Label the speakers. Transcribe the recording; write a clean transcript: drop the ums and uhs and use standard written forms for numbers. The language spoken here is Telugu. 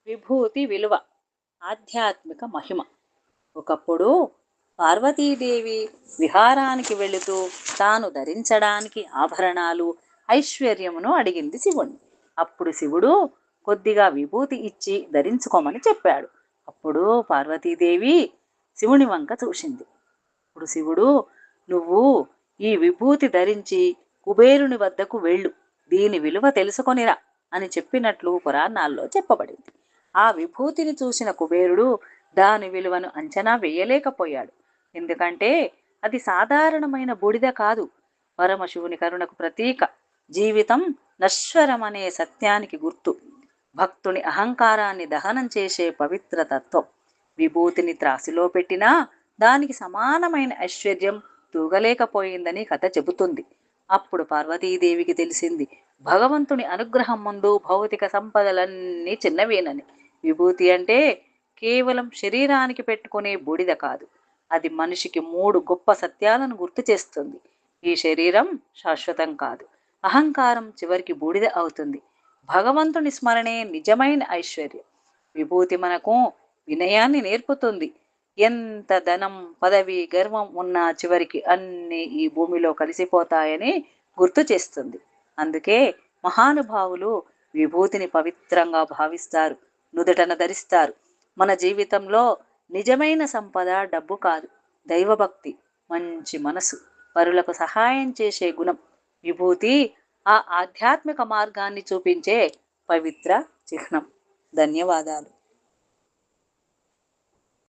Speaker 1: విభూతి విలువ, ఆధ్యాత్మిక మహిమ. ఒకప్పుడు పార్వతీదేవి విహారానికి వెళుతూ తాను ధరించడానికి ఆభరణాలు, ఐశ్వర్యమును అడిగింది శివుణ్ణి. అప్పుడు శివుడు కొద్దిగా విభూతి ఇచ్చి ధరించుకోమని చెప్పాడు. అప్పుడు పార్వతీదేవి శివుని వంక చూసింది. అప్పుడు శివుడు, నువ్వు ఈ విభూతి ధరించి కుబేరుని వద్దకు వెళ్ళు, దీని విలువ తెలుసుకొనిరా అని చెప్పినట్లు పురాణాల్లో చెప్పబడింది. ఆ విభూతిని చూసిన కుబేరుడు దాని విలువను అంచనా వేయలేకపోయాడు. ఎందుకంటే అది సాధారణమైన బూడిద కాదు, పరమశివుని కరుణకు ప్రతీక, జీవితం నశ్వరమనే సత్యానికి గుర్తు, భక్తుని అహంకారాన్ని దహనం చేసే పవిత్ర తత్వం. విభూతిని త్రాసిలో పెట్టినా దానికి సమానమైన ఐశ్వర్యం తూగలేకపోయిందని కథ చెబుతుంది. అప్పుడు పార్వతీదేవికి తెలిసింది, భగవంతుని అనుగ్రహం ముందు భౌతిక సంపదలన్నీ చిన్నవేనని. విభూతి అంటే కేవలం శరీరానికి పెట్టుకునే బూడిద కాదు, అది మనిషికి మూడు గొప్ప సత్యాలను గుర్తు చేస్తుంది. ఈ శరీరం శాశ్వతం కాదు, అహంకారం చివరికి బూడిద అవుతుంది, భగవంతుని స్మరణే నిజమైన ఐశ్వర్యం. విభూతి మనకు వినయాన్ని నేర్పుతుంది. ఎంత ధనం, పదవి, గర్వం ఉన్నా చివరికి అన్నీ ఈ భూమిలో కలిసిపోతాయని గుర్తు చేస్తుంది. అందుకే మహానుభావులు విభూతిని పవిత్రంగా భావిస్తారు, నుదుటన ధరిస్తారు. మన జీవితంలో నిజమైన సంపద డబ్బు కాదు, దైవభక్తి, మంచి మనసు, పరులకు సహాయం చేసే గుణం. విభూతి ఆ ఆధ్యాత్మిక మార్గాన్ని చూపించే పవిత్ర చిహ్నం. ధన్యవాదాలు.